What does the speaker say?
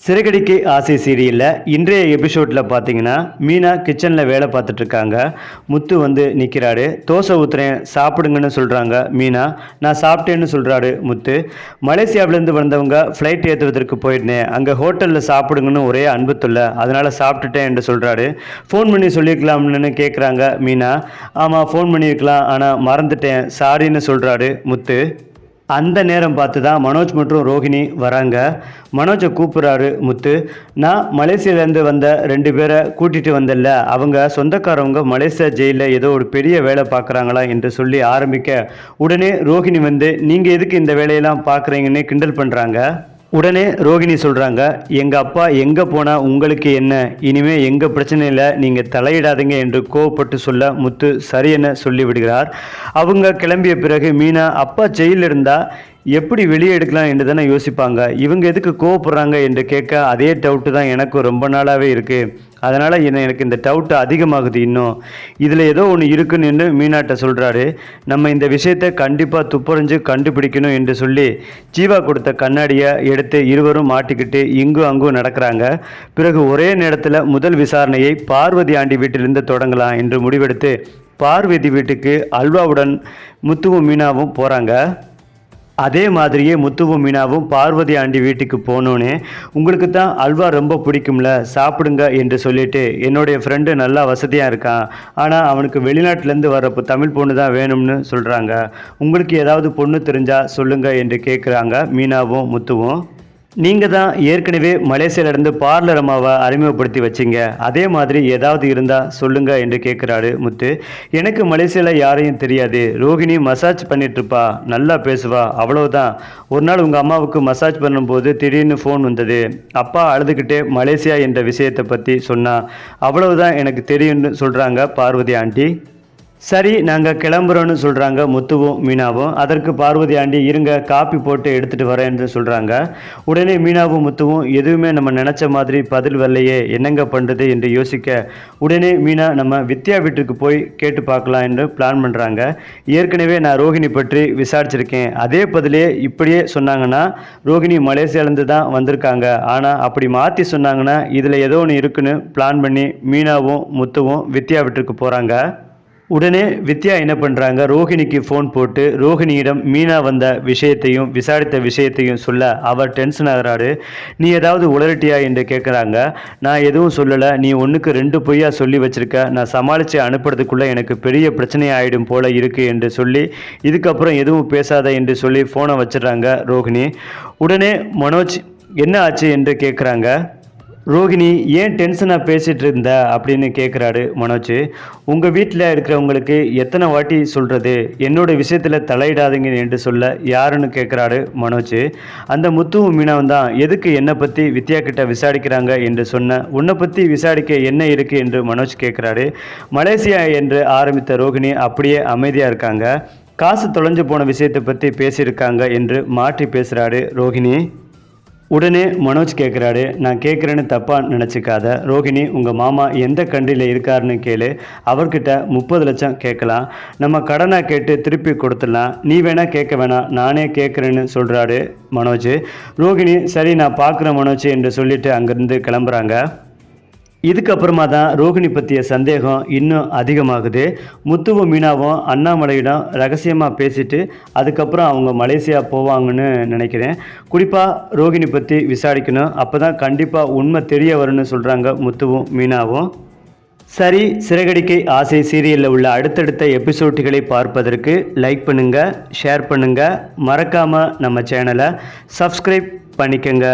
சிறகடிக்க ஆசை சீரியலில் இன்றைய எபிசோடில் பார்த்தீங்கன்னா மீனா கிச்சனில் வேலை பார்த்துட்ருக்காங்க. முத்து வந்து நிற்கிறாரு. தோசை ஊற்றுறேன் சாப்பிடுங்கன்னு சொல்கிறாங்க மீனா. நான் சாப்பிட்டேன்னு சொல்கிறாரு முத்து. மலேசியாவிலேருந்து வந்தவங்க ஃப்ளைட் ஏற்றுவதற்கு போயிருந்தேன், அங்கே ஹோட்டலில் சாப்பிடுங்கன்னு ஒரே அன்பு தொல்லை, அதனால் சாப்பிட்டுட்டேன் என்று சொல்கிறாரு. ஃபோன் பண்ணி சொல்லியிருக்கலாம்னு கேட்குறாங்க மீனா. ஆமாம் ஃபோன் பண்ணியிருக்கலாம், ஆனால் மறந்துட்டேன் சாரின்னு சொல்கிறாரு முத்து. அந்த நேரம் பார்த்து தான் மனோஜ் மற்றும் ரோஹிணி வராங்க. மனோஜை கூப்பிட்றாரு முத்து. நான் மலேசியாவிலேருந்து வந்த 2 பேரை கூட்டிகிட்டு வந்தல, அவங்க சொந்தக்காரவங்க மலேசியா ஜெயிலில் ஏதோ ஒரு பெரிய வேலை பார்க்குறாங்களா என்று சொல்லி ஆரம்பிக்க, உடனே ரோஹிணி வந்து நீங்கள் எதுக்கு இந்த வேலையெல்லாம் பார்க்குறீங்கன்னு கிண்டல் பண்ணுறாங்க. உடனே ரோகிணி சொல்கிறாங்க, எங்கள் அப்பா எங்கே போனால் உங்களுக்கு என்ன, இனிமேல் எங்கள் பிரச்சனையில் நீங்கள் தலையிடாதீங்க என்று கோவப்பட்டு சொல்ல முத்து சரியென சொல்லிவிடுகிறார். அவங்க கிளம்பிய பிறகு மீனா அப்பா ஜெயிலில் இருந்தால் எப்படி வெளியே எடுக்கலாம் என்று தானே யோசிப்பாங்க, இவங்க எதுக்கு கோவப்படுறாங்க என்று கேட்க அதே டவுட்டு தான் எனக்கும் ரொம்ப நாளாகவே இருக்குது. அதனால் எனக்கு இந்த டவுட்டு அதிகமாகுது. இன்னும் இதில் ஏதோ ஒன்று இருக்குன்னு மீனாட்ட சொல்கிறாரு. நம்ம இந்த விஷயத்தை கண்டிப்பாக துப்பறிஞ்சு கண்டுபிடிக்கணும் என்று சொல்லி ஜீவா கொடுத்த கண்ணாடியை எடுத்து இருவரும் மாட்டிக்கிட்டு இங்கும் அங்கும் நடக்கிறாங்க. பிறகு ஒரே நேரத்தில் முதல் விசாரணையை பார்வதி ஆண்டி வீட்டிலிருந்து தொடங்கலாம் என்று முடிவெடுத்து பார்வதி வீட்டுக்கு அல்வாவுடன் முத்துவும் மீனாவும் போகிறாங்க. அதே மாதிரியே முத்துவும் மீனாவும் பார்வதி ஆண்டி வீட்டுக்கு போனோன்னே, உங்களுக்கு தான் அல்வா ரொம்ப பிடிக்கும்ல சாப்பிடுங்க என்று சொல்லிட்டு, என்னுடைய ஃப்ரெண்டு நல்லா வசதியாக இருக்கான், ஆனால் அவனுக்கு வெளிநாட்டிலேருந்து வர்றப்போ தமிழ் பொண்ணு தான் வேணும்னு சொல்கிறாங்க, உங்களுக்கு ஏதாவது பொண்ணு தெரிஞ்சால் சொல்லுங்கள் என்று கேட்குறாங்க மீனாவும் முத்துவும். நீங்கள் தான் ஏற்கனவே மலேசியாவிலேருந்து பார்லர் அம்மாவை அறிமுகப்படுத்தி வச்சிங்க, அதே மாதிரி ஏதாவது இருந்தால் சொல்லுங்கள் என்று கேட்குறாரு முத்து. எனக்கு மலேசியாவில் யாரையும் தெரியாது, ரோஹிணி மசாஜ் பண்ணிகிட்ருப்பா, நல்லா பேசுவா, அவ்வளோதான். ஒரு நாள் உங்கள் அம்மாவுக்கு மசாஜ் பண்ணும்போது திடீர்னு ஃபோன் வந்தது, அப்பா அழுதுகிட்டே மலேசியா என்ற விஷயத்தை பற்றி சொன்னா, அவ்வளவுதான் எனக்கு தெரியும்னு சொல்கிறாங்க பார்வதி ஆண்டி. சரி நாங்கள் கிளம்புறோன்னு சொல்கிறாங்க முத்துவும் மீனாவும். அதற்கு பார்வதி ஆண்டி இருங்க காப்பி போட்டு எடுத்துகிட்டு வரேன்னு சொல்கிறாங்க. உடனே மீனாவும் முத்துவும் எதுவுமே நம்ம நினச்ச மாதிரி பதில் வரலையே, என்னங்க பண்ணுறது என்று யோசிக்க, உடனே மீனா நம்ம வித்யா வீட்டுக்கு போய் கேட்டு பார்க்கலாம் என்று பிளான் பண்ணுறாங்க. ஏற்கனவே நான் ரோஹிணி பற்றி விசாரிச்சிருக்கேன், அதே பதிலே இப்படியே சொன்னாங்கன்னா ரோஹிணி மலேசியாவிலேருந்து தான் வந்திருக்காங்க, ஆனால் அப்படி மாற்றி சொன்னாங்கன்னா இதில் ஏதோ ஒன்று இருக்குன்னு பிளான் பண்ணி மீனாவும் முத்துவும் வித்யா வீட்டுக்கு போகிறாங்க. உடனே வித்யா என்ன பண்ணுறாங்க, ரோஹிணிக்கு ஃபோன் போட்டு ரோஹிணியிடம் மீனா வந்த விஷயத்தையும் விசாரித்த விஷயத்தையும் சொல்ல அவர் டென்ஷன் ஆகிறாரு. நீ ஏதாவது உளறிட்டியா என்று கேட்குறாங்க. நான் எதுவும் சொல்லலை, நீ 1க்கு 2 பொய்யா சொல்லி வச்சிருக்க, நான் சமாளித்து அனுப்புறதுக்குள்ளே எனக்கு பெரிய பிரச்சனை ஆகிடும் போல இருக்குது என்று சொல்லி இதுக்கப்புறம் எதுவும் பேசாத என்று சொல்லி ஃபோனை வச்சிடுறாங்க ரோஹிணி. உடனே மனோஜ் என்ன ஆச்சு என்று கேட்குறாங்க. ரோஹிணி ஏன் டென்ஷனாக பேசிகிட்டு இருந்த அப்படின்னு கேட்குறாரு மனோஜ். உங்கள் வீட்டில் இருக்கிறவங்களுக்கு எத்தனை வாட்டி சொல்கிறது, என்னோடய விஷயத்தில் தலையிடாதீங்க என்று சொல்ல யாருன்னு கேட்குறாரு மனோஜ். அந்த முத்துவும் மீனாவும் தான் எதுக்கு என்னை பற்றி வித்யா கிட்ட விசாரிக்கிறாங்க என்று சொன்ன, உன்னை பற்றி விசாரிக்க என்ன இருக்குது என்று மனோஜ் கேட்குறாரு. மலேசியா என்று ஆரம்பித்த ரோஹிணி அப்படியே அமைதியாக இருக்காங்க. காசு தொலைஞ்சு போன விஷயத்தை பற்றி பேசியிருக்காங்க என்று மாற்றி பேசுகிறாரு ரோஹிணி. உடனே மனோஜ் கேட்குறாரு, நான் கேட்குறேன்னு தப்பாக நினச்சிக்காத ரோஹிணி, உங்கள் மாமா எந்த கண்ட்ரியில் இருக்காருன்னு கேளு, அவர்கிட்ட 30 லட்சம் கேட்கலாம், நம்ம கடனாக கேட்டு திருப்பி கொடுத்துடலாம், நீ வேணால் கேட்க வேணாம், நானே கேட்குறேன்னு சொல்கிறாரு மனோஜ். ரோஹிணி சரி நான் பார்க்குறேன் மனோஜ் என்று சொல்லிட்டு அங்கேருந்து கிளம்புறாங்க. இதுக்கப்புறமா தான் ரோஹிணி பற்றிய சந்தேகம் இன்னும் அதிகமாகுது. முத்துவும் மீனாவும் அண்ணாமலையிடம் ரகசியமாக பேசிட்டு அதுக்கப்புறம் அவங்க மலேசியா போவாங்கன்னு நினைக்கிறேன். குறிப்பாக ரோஹிணி பற்றி விசாரிக்கணும், அப்போ தான் கண்டிப்பாக உண்மை தெரிய வரும்னு சொல்கிறாங்க முத்துவும் மீனாவும். சரி, சிறகடிக்க ஆசை சீரியலில் உள்ள அடுத்தடுத்த எபிசோடுகளை பார்ப்பதற்கு லைக் பண்ணுங்கள், ஷேர் பண்ணுங்கள், மறக்காமல் நம்ம சேனலை சப்ஸ்கிரைப் பண்ணிக்கங்க.